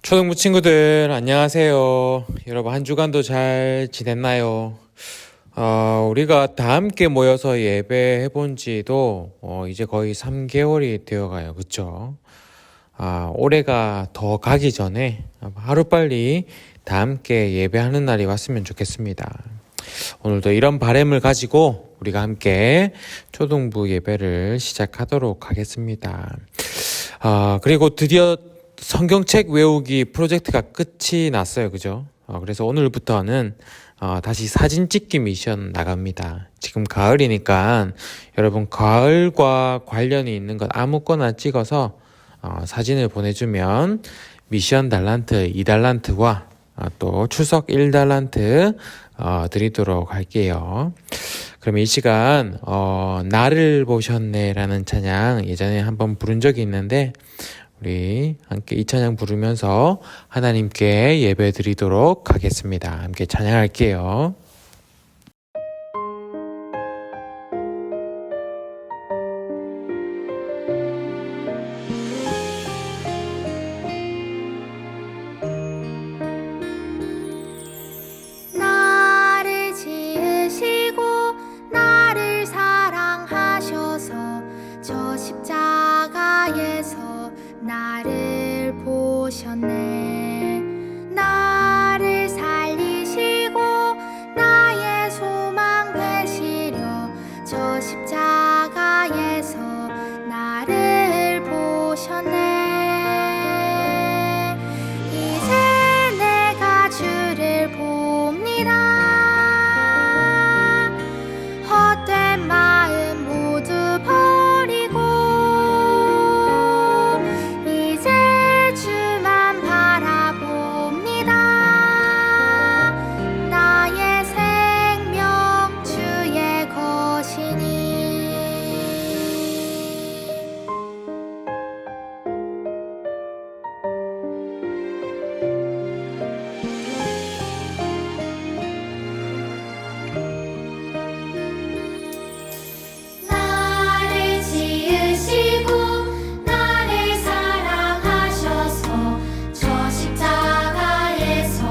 초등부 친구들 안녕하세요. 여러분 한 주간도 잘 지냈나요? 우리가 다 함께 모여서 예배해 본 지도 이제 거의 3개월이 되어가요. 그쵸? 올해가 더 가기 전에 하루빨리 다 함께 예배하는 날이 왔으면 좋겠습니다. 오늘도 이런 바람을 가지고 우리가 함께 초등부 예배를 시작하도록 하겠습니다. 그리고 드디어 성경책 외우기 프로젝트가 끝이 났어요. 그죠? 그래서 오늘부터는 다시 사진 찍기 미션 나갑니다. 지금 가을이니까 여러분 가을과 관련이 있는 것 아무거나 찍어서 사진을 보내주면 미션 달란트 2달란트와 또 추석 1달란트 드리도록 할게요. 그럼 이 시간 나를 보셨네 라는 찬양 예전에 한번 부른 적이 있는데 우리 함께 이 찬양 부르면서 하나님께 예배 드리도록 하겠습니다. 함께 찬양할게요. 나를 지으시고 나를 사랑하셔서 저 십자가에서 나를 보셨네. 나를 살리시고 나의 소망 되시려 저 십자가에서 나를 보셨네. 이제 내가 주를 봅니다. 헛된 마음 모두 버리고 이제 주만 바라봅니다. 나의 생명 주의 것이니. 나를 지으시고 나를 사랑하셔서 저 십자가에서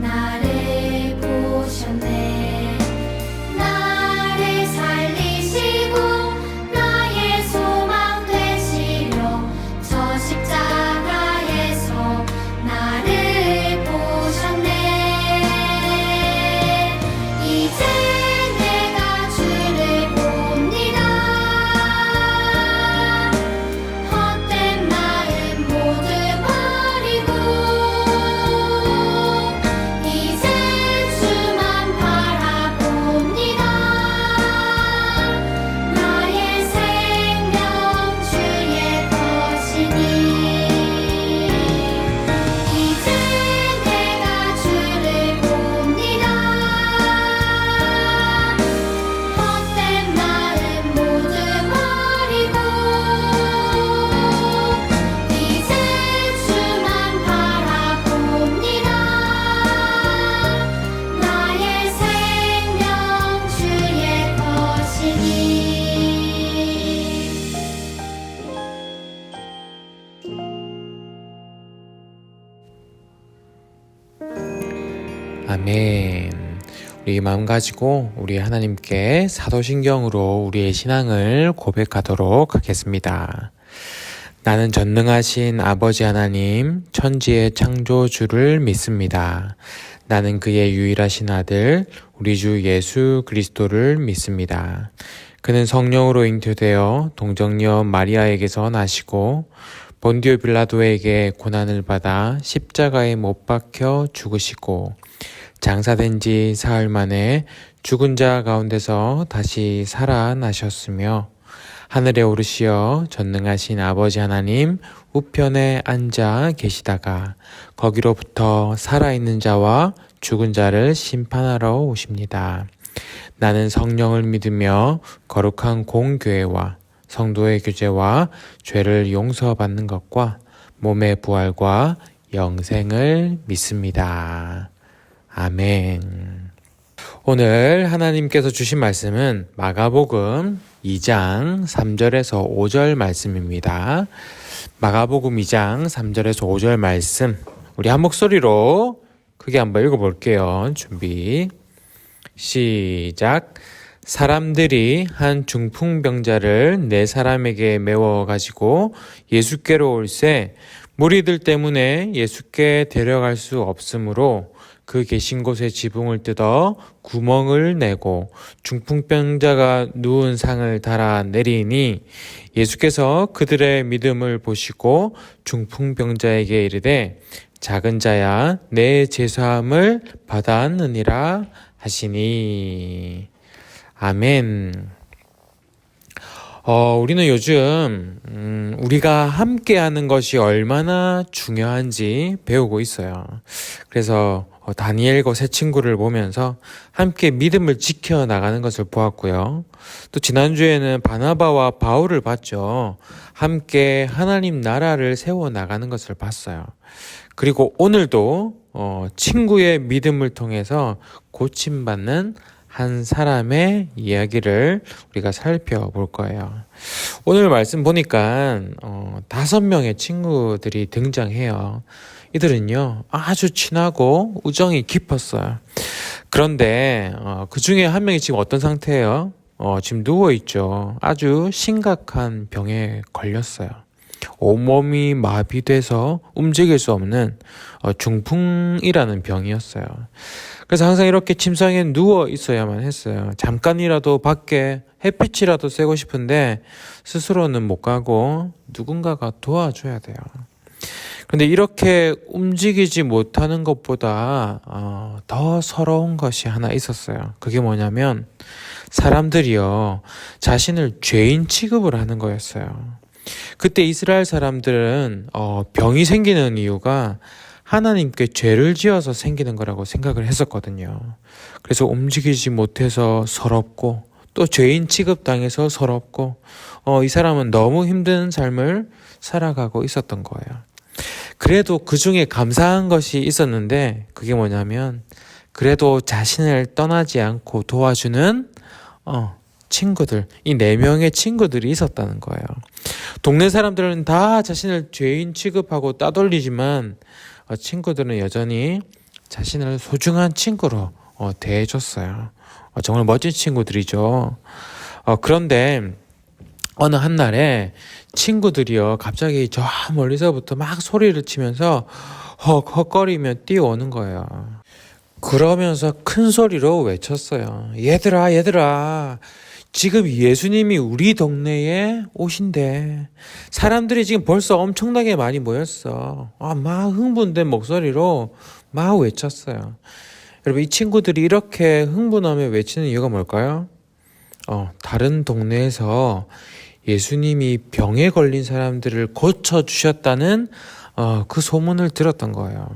나를 보셨네. 나를 살리시고 나의 소망 되시려 저 십자가에서 나를 보셨네. 이제 내가 주를 봅니다. 헛된 마음 모두 버리고 이제 주만 바라봅니다. 나의 생명 주의 것이니. 이제 내가 주를 봅니다. 헛된 마음 모두 버리고 이제 주만 바라봅니다. 나의 생명 주의 것이니. 아멘. 우리 마음 가지고 우리 하나님께 사도신경으로 우리의 신앙을 고백하도록 하겠습니다. 나는 전능하신 아버지 하나님, 천지의 창조주를 믿습니다. 나는 그의 유일하신 아들, 우리 주 예수 그리스도를 믿습니다. 그는 성령으로 잉태되어 동정녀 마리아에게서 나시고 본디오 빌라도에게 고난을 받아 십자가에 못 박혀 죽으시고 장사된 지 사흘 만에 죽은 자 가운데서 다시 살아나셨으며 하늘에 오르시어 전능하신 아버지 하나님 우편에 앉아 계시다가 거기로부터 살아있는 자와 죽은 자를 심판하러 오십니다. 나는 성령을 믿으며 거룩한 공교회와 성도의 교제와 죄를 용서받는 것과 몸의 부활과 영생을 믿습니다. 아멘. 오늘 하나님께서 주신 말씀은 마가복음 2장 3절에서 5절 말씀입니다. 마가복음 2장 3절에서 5절 말씀 우리 한 목소리로 크게 한번 읽어볼게요. 준비, 시작. 사람들이 한 중풍병자를 네 사람에게 메워 가지고 예수께로 올세 무리들 때문에 예수께 데려갈 수 없으므로 그 계신 곳에 지붕을 뜯어 구멍을 내고 중풍병자가 누운 상을 달아 내리니 예수께서 그들의 믿음을 보시고 중풍병자에게 이르되 작은 자야 내 제사함을 받았느니라 하시니. 아멘. 우리는 요즘 우리가 함께하는 것이 얼마나 중요한지 배우고 있어요. 그래서 다니엘과 세 친구를 보면서 함께 믿음을 지켜 나가는 것을 보았고요. 또 지난주에는 바나바와 바울을 봤죠. 함께 하나님 나라를 세워 나가는 것을 봤어요. 그리고 오늘도 친구의 믿음을 통해서 고침받는 한 사람의 이야기를 우리가 살펴볼 거예요. 오늘 말씀 보니까 5명의 친구들이 등장해요. 이들은요 아주 친하고 우정이 깊었어요. 그런데 그 중에 한 명이 지금 어떤 상태예요? 지금 누워있죠. 아주 심각한 병에 걸렸어요. 온몸이 마비돼서 움직일 수 없는 중풍이라는 병이었어요. 그래서 항상 이렇게 침상에 누워 있어야만 했어요. 잠깐이라도 밖에 햇빛이라도 쐬고 싶은데 스스로는 못 가고 누군가가 도와줘야 돼요. 근데 이렇게 움직이지 못하는 것보다 더 서러운 것이 하나 있었어요. 그게 뭐냐면 사람들이요 자신을 죄인 취급을 하는 거였어요. 그때 이스라엘 사람들은 병이 생기는 이유가 하나님께 죄를 지어서 생기는 거라고 생각을 했었거든요. 그래서 움직이지 못해서 서럽고 또 죄인 취급당해서 서럽고 이 사람은 너무 힘든 삶을 살아가고 있었던 거예요. 그래도 그 중에 감사한 것이 있었는데 그게 뭐냐면 그래도 자신을 떠나지 않고 도와주는 친구들, 이 4명의 친구들이 있었다는 거예요. 동네 사람들은 다 자신을 죄인 취급하고 따돌리지만 친구들은 여전히 자신을 소중한 친구로 대해줬어요. 정말 멋진 친구들이죠. 그런데 어느 한날에 친구들이요 갑자기 저 멀리서부터 막 소리를 치면서 헉헉거리며 뛰어오는 거예요. 그러면서 큰 소리로 외쳤어요. 얘들아 지금 예수님이 우리 동네에 오신대. 사람들이 지금 벌써 엄청나게 많이 모였어. 막 흥분된 목소리로 막 외쳤어요. 여러분, 이 친구들이 이렇게 흥분하며 외치는 이유가 뭘까요? 다른 동네에서 예수님이 병에 걸린 사람들을 고쳐주셨다는 그 소문을 들었던 거예요.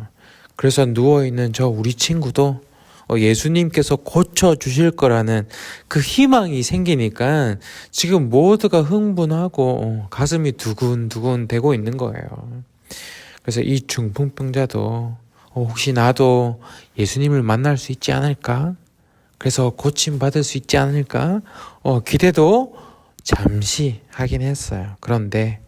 그래서 누워있는 저 우리 친구도 예수님께서 고쳐주실 거라는 그 희망이 생기니까 지금 모두가 흥분하고 가슴이 두근두근 되고 있는 거예요. 그래서 이 중풍병자도 혹시 나도 예수님을 만날 수 있지 않을까? 그래서 고침받을 수 있지 않을까? 기대도 잠시 하긴 했어요. 그런데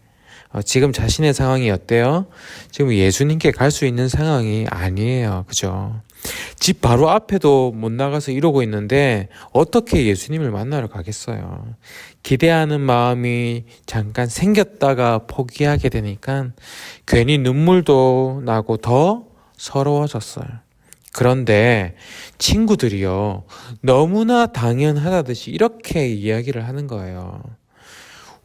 지금 자신의 상황이 어때요? 지금 예수님께 갈 수 있는 상황이 아니에요. 그죠? 집 바로 앞에도 못 나가서 이러고 있는데 어떻게 예수님을 만나러 가겠어요? 기대하는 마음이 잠깐 생겼다가 포기하게 되니까 괜히 눈물도 나고 더 서러워졌어요. 그런데 친구들이요 너무나 당연하다듯이 이렇게 이야기를 하는 거예요.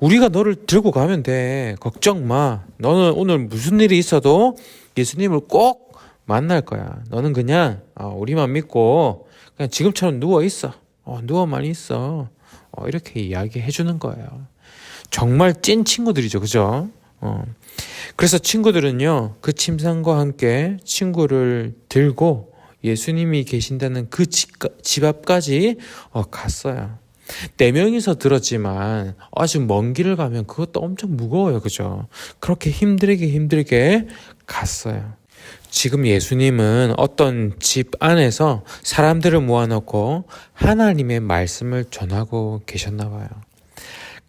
우리가 너를 들고 가면 돼. 걱정 마. 너는 오늘 무슨 일이 있어도 예수님을 꼭 만날 거야. 너는 그냥 우리만 믿고 그냥 지금처럼 누워 있어. 누워만 있어. 이렇게 이야기해 주는 거예요. 정말 찐 친구들이죠. 그죠? 그래서 친구들은요 그 침상과 함께 친구를 들고 예수님이 계신다는 그 집 앞까지 갔어요. 4명이서 들었지만 아주 먼 길을 가면 그것도 엄청 무거워요. 그죠? 그렇게 힘들게 갔어요. 지금 예수님은 어떤 집 안에서 사람들을 모아놓고 하나님의 말씀을 전하고 계셨나 봐요.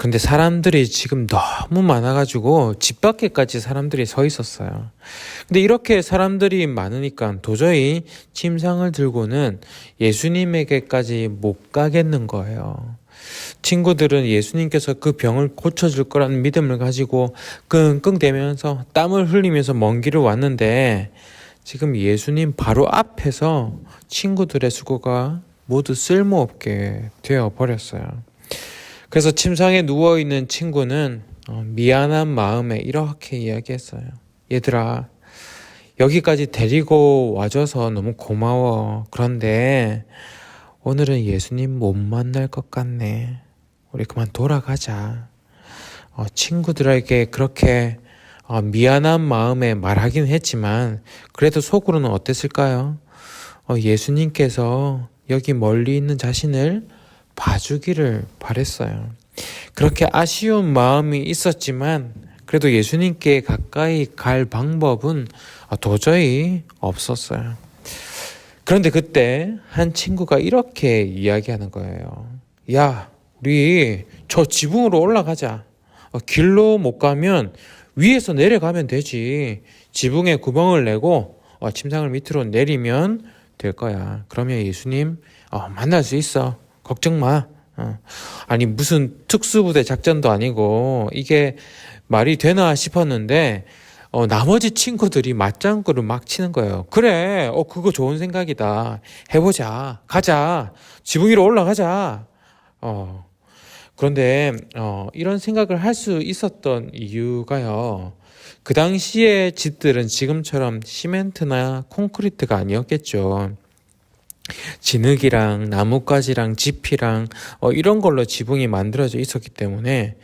근데 사람들이 지금 너무 많아가지고 집 밖에까지 사람들이 서 있었어요. 근데 이렇게 사람들이 많으니까 도저히 침상을 들고는 예수님에게까지 못 가겠는 거예요. 친구들은 예수님께서 그 병을 고쳐줄 거라는 믿음을 가지고 끙끙대면서 땀을 흘리면서 먼 길을 왔는데 지금 예수님 바로 앞에서 친구들의 수고가 모두 쓸모없게 되어버렸어요. 그래서 침상에 누워있는 친구는 미안한 마음에 이렇게 이야기했어요. 얘들아, 여기까지 데리고 와줘서 너무 고마워. 그런데 오늘은 예수님 못 만날 것 같네. 우리 그만 돌아가자. 친구들에게 그렇게 미안한 마음에 말하긴 했지만 그래도 속으로는 어땠을까요? 예수님께서 여기 멀리 있는 자신을 봐주기를 바랬어요. 그렇게 아쉬운 마음이 있었지만 그래도 예수님께 가까이 갈 방법은 도저히 없었어요. 그런데 그때 한 친구가 이렇게 이야기하는 거예요. 야, 우리 저 지붕으로 올라가자. 길로 못 가면 위에서 내려가면 되지. 지붕에 구멍을 내고 침상을 밑으로 내리면 될 거야. 그러면 예수님 만날 수 있어. 걱정 마. 아니 무슨 특수부대 작전도 아니고 이게 말이 되나 싶었는데 나머지 친구들이 맞장구를 막 치는 거예요. 그래, 그거 좋은 생각이다. 해보자. 가자. 지붕 위로 올라가자. 그런데 이런 생각을 할 수 있었던 이유가요. 그 당시의 집들은 지금처럼 시멘트나 콘크리트가 아니었겠죠. 진흙이랑 나뭇가지랑 지피랑 이런 걸로 지붕이 만들어져 있었기 때문에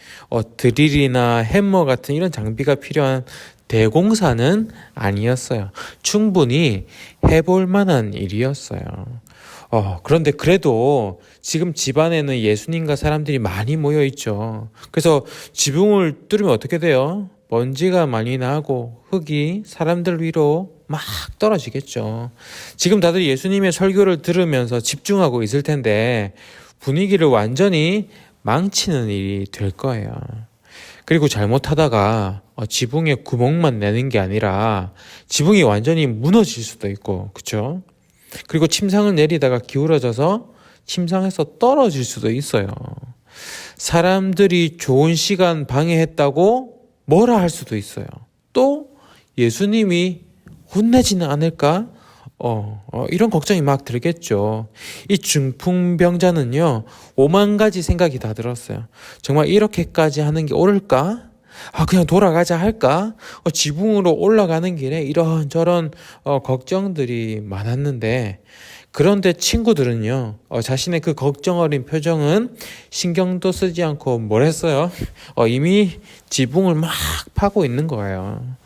드릴이나 해머 같은 이런 장비가 필요한 대공사는 아니었어요. 충분히 해볼 만한 일이었어요. 그런데 그래도 지금 집안에는 예수님과 사람들이 많이 모여 있죠. 그래서 지붕을 뚫으면 어떻게 돼요? 먼지가 많이 나고 흙이 사람들 위로 막 떨어지겠죠. 지금 다들 예수님의 설교를 들으면서 집중하고 있을 텐데 분위기를 완전히 망치는 일이 될 거예요. 그리고 잘못하다가 지붕에 구멍만 내는 게 아니라 지붕이 완전히 무너질 수도 있고, 그렇죠? 그리고 침상을 내리다가 기울어져서 침상에서 떨어질 수도 있어요. 사람들이 좋은 시간 방해했다고 뭐라 할 수도 있어요. 또 예수님이 혼내지는 않을까? 이런 걱정이 막 들겠죠. 이 중풍병자는요, 5만 가지 생각이 다 들었어요. 정말 이렇게까지 하는 게 옳을까? 그냥 돌아가자 할까? 지붕으로 올라가는 길에 이런저런 걱정들이 많았는데, 그런데 친구들은요, 자신의 그 걱정 어린 표정은 신경도 쓰지 않고 뭘 했어요? 이미 지붕을 막 파고 있는 거예요.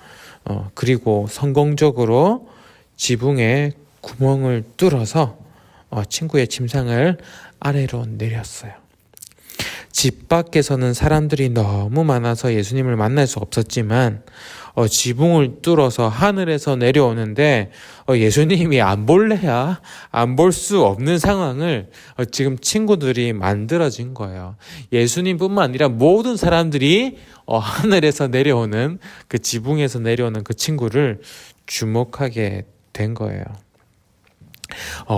그리고 성공적으로 지붕에 구멍을 뚫어서 친구의 침상을 아래로 내렸어요. 집 밖에서는 사람들이 너무 많아서 예수님을 만날 수 없었지만 지붕을 뚫어서 하늘에서 내려오는데 예수님이 안 볼래야 안 볼 수 없는 상황을 지금 친구들이 만들어진 거예요. 예수님뿐만 아니라 모든 사람들이 하늘에서 내려오는 그 지붕에서 내려오는 그 친구를 주목하게 된 거예요.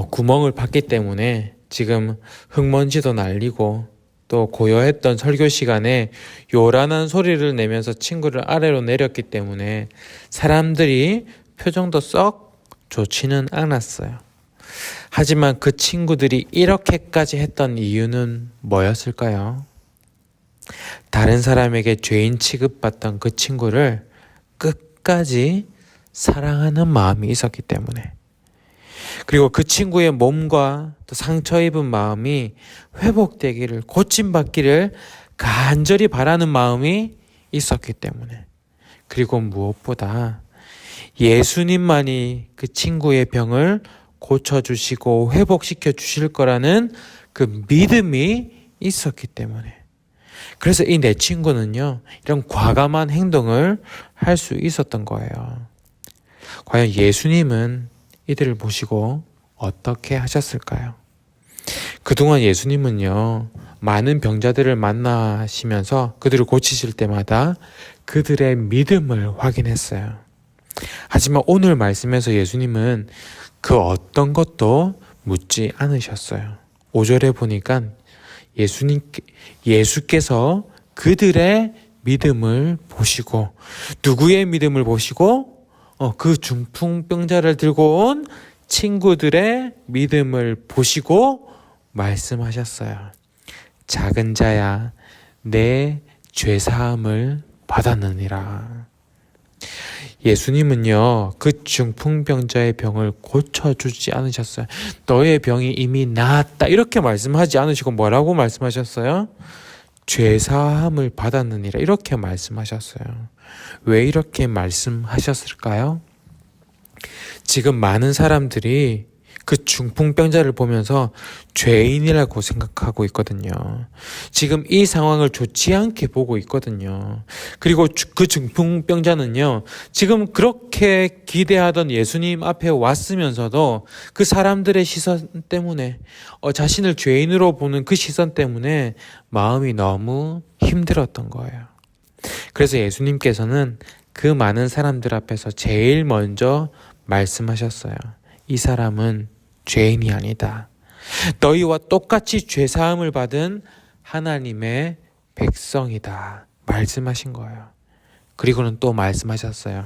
구멍을 팠기 때문에 지금 흙먼지도 날리고 또 고요했던 설교 시간에 요란한 소리를 내면서 친구를 아래로 내렸기 때문에 사람들이 표정도 썩 좋지는 않았어요. 하지만 그 친구들이 이렇게까지 했던 이유는 뭐였을까요? 다른 사람에게 죄인 취급받던 그 친구를 끝까지 사랑하는 마음이 있었기 때문에, 그리고 그 친구의 몸과 또 상처 입은 마음이 회복되기를, 고침받기를 간절히 바라는 마음이 있었기 때문에, 그리고 무엇보다 예수님만이 그 친구의 병을 고쳐주시고 회복시켜 주실 거라는 그 믿음이 있었기 때문에, 그래서 이 내 친구는요, 이런 과감한 행동을 할 수 있었던 거예요. 과연 예수님은 이들을 보시고 어떻게 하셨을까요? 그동안 예수님은요, 많은 병자들을 만나시면서 그들을 고치실 때마다 그들의 믿음을 확인했어요. 하지만 오늘 말씀에서 예수님은 그 어떤 것도 묻지 않으셨어요. 5절에 보니까 예수께서 그들의 믿음을 보시고, 누구의 믿음을 보시고? 그 중풍병자를 들고 온 친구들의 믿음을 보시고 말씀하셨어요. 작은 자야, 내 죄사함을 받았느니라. 예수님은요, 그 중풍병자의 병을 고쳐주지 않으셨어요. 너의 병이 이미 나았다, 이렇게 말씀하지 않으시고 뭐라고 말씀하셨어요? 죄사함을 받았느니라, 이렇게 말씀하셨어요. 왜 이렇게 말씀하셨을까요? 지금 많은 사람들이 그 중풍병자를 보면서 죄인이라고 생각하고 있거든요. 지금 이 상황을 좋지 않게 보고 있거든요. 그리고 그 중풍병자는요, 지금 그렇게 기대하던 예수님 앞에 왔으면서도 그 사람들의 시선 때문에, 자신을 죄인으로 보는 그 시선 때문에 마음이 너무 힘들었던 거예요. 그래서 예수님께서는 그 많은 사람들 앞에서 제일 먼저 말씀하셨어요. 이 사람은 죄인이 아니다. 너희와 똑같이 죄사함을 받은 하나님의 백성이다. 말씀하신 거예요. 그리고는 또 말씀하셨어요.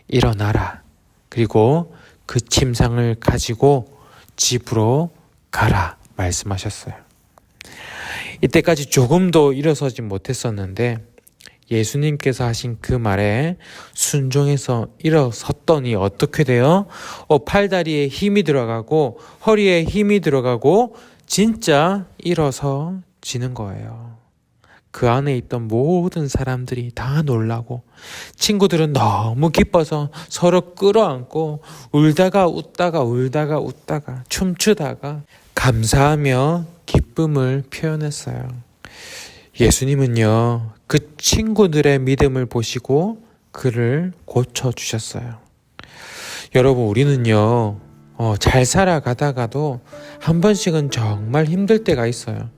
일어나라. 그리고 그 침상을 가지고 집으로 가라. 말씀하셨어요. 이때까지 조금도 일어서지 못했었는데 예수님께서 하신 그 말에 순종해서 일어섰더니 어떻게 돼요? 팔다리에 힘이 들어가고 허리에 힘이 들어가고 진짜 일어서지는 거예요. 그 안에 있던 모든 사람들이 다 놀라고 친구들은 너무 기뻐서 서로 끌어안고 울다가 웃다가 춤추다가 감사하며 기쁨을 표현했어요. 예수님은요, 그 친구들의 믿음을 보시고 그를 고쳐주셨어요. 여러분, 우리는요, 잘 살아가다가도 한 번씩은 정말 힘들 때가 있어요.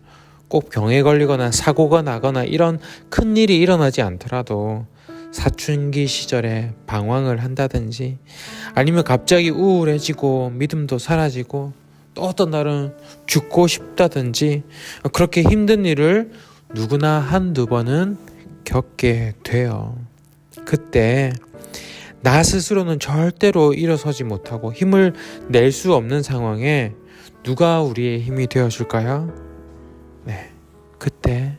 꼭 병에 걸리거나 사고가 나거나 이런 큰 일이 일어나지 않더라도 사춘기 시절에 방황을 한다든지 아니면 갑자기 우울해지고 믿음도 사라지고 또 어떤 날은 죽고 싶다든지 그렇게 힘든 일을 누구나 한두 번은 겪게 돼요. 그때 나 스스로는 절대로 일어서지 못하고 힘을 낼 수 없는 상황에 누가 우리의 힘이 되어줄까요? 네, 그때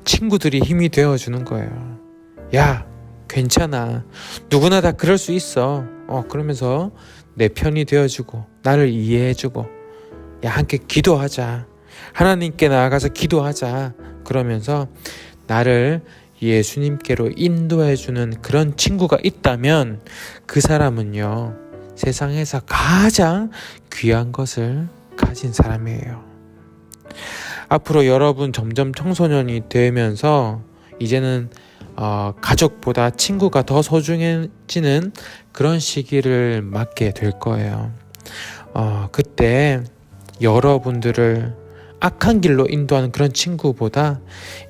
친구들이 힘이 되어주는 거예요. 야, 괜찮아. 누구나 다 그럴 수 있어. 그러면서 내 편이 되어주고 나를 이해해주고, 야, 함께 기도하자. 하나님께 나아가서 기도하자. 그러면서 나를 예수님께로 인도해주는 그런 친구가 있다면 그 사람은요, 세상에서 가장 귀한 것을 가진 사람이에요. 앞으로 여러분 점점 청소년이 되면서 이제는 가족보다 친구가 더 소중해지는 그런 시기를 맞게 될 거예요. 그때 여러분들을 악한 길로 인도하는 그런 친구보다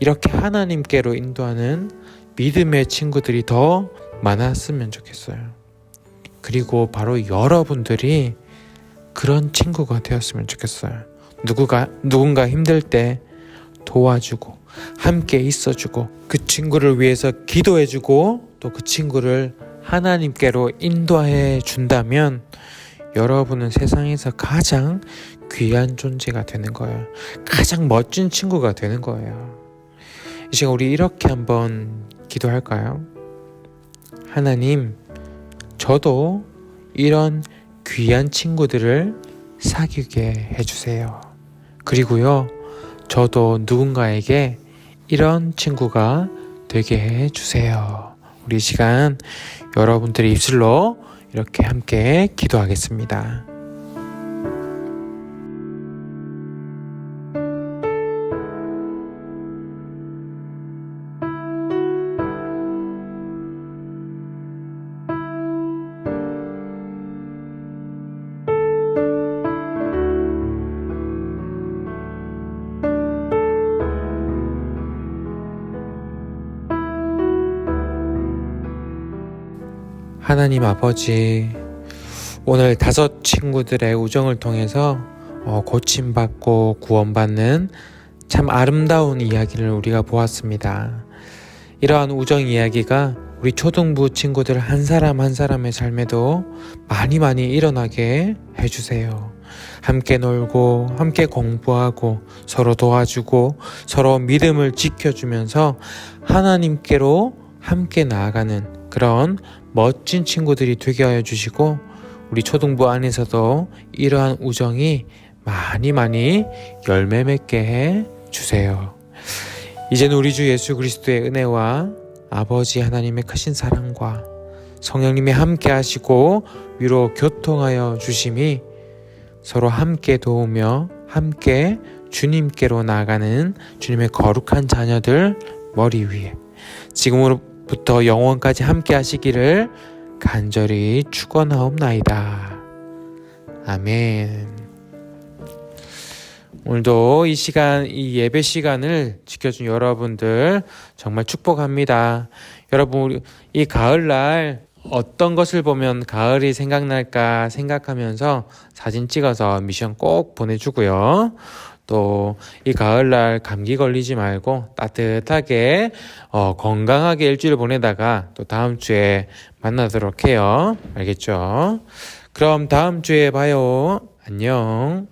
이렇게 하나님께로 인도하는 믿음의 친구들이 더 많았으면 좋겠어요. 그리고 바로 여러분들이 그런 친구가 되었으면 좋겠어요. 누군가 힘들 때 도와주고 함께 있어주고 그 친구를 위해서 기도해주고 또 그 친구를 하나님께로 인도해 준다면 여러분은 세상에서 가장 귀한 존재가 되는 거예요. 가장 멋진 친구가 되는 거예요. 이 시간 우리 이렇게 한번 기도할까요? 하나님, 저도 이런 귀한 친구들을 사귀게 해주세요. 그리고요, 저도 누군가에게 이런 친구가 되게 해주세요. 우리 이 시간 여러분들의 입술로 이렇게 함께 기도하겠습니다. 하나님 아버지, 오늘 5 친구들의 우정을 통해서 고침받고 구원받는 참 아름다운 이야기를 우리가 보았습니다. 이러한 우정 이야기가 우리 초등부 친구들 한 사람 한 사람의 삶에도 많이 일어나게 해주세요. 함께 놀고 함께 공부하고 서로 도와주고 서로 믿음을 지켜주면서 하나님께로 함께 나아가는 그런 멋진 친구들이 되게 하여 주시고, 우리 초등부 안에서도 이러한 우정이 많이 열매 맺게 해 주세요. 이제는 우리 주 예수 그리스도의 은혜와 아버지 하나님의 크신 사랑과 성령님이 함께 하시고 위로 교통하여 주심이 서로 함께 도우며 함께 주님께로 나아가는 주님의 거룩한 자녀들 머리 위에 지금으로부터 영원까지 함께 하시기를 간절히 축원하옵나이다. 아멘. 오늘도 이 시간, 이 예배 시간을 지켜준 여러분들 정말 축복합니다. 여러분, 우리 이 가을날 어떤 것을 보면 가을이 생각날까 생각하면서 사진 찍어서 미션 꼭 보내주고요. 또 이 가을날 감기 걸리지 말고 따뜻하게 건강하게 일주일 보내다가 또 다음 주에 만나도록 해요. 알겠죠? 그럼 다음 주에 봐요. 안녕.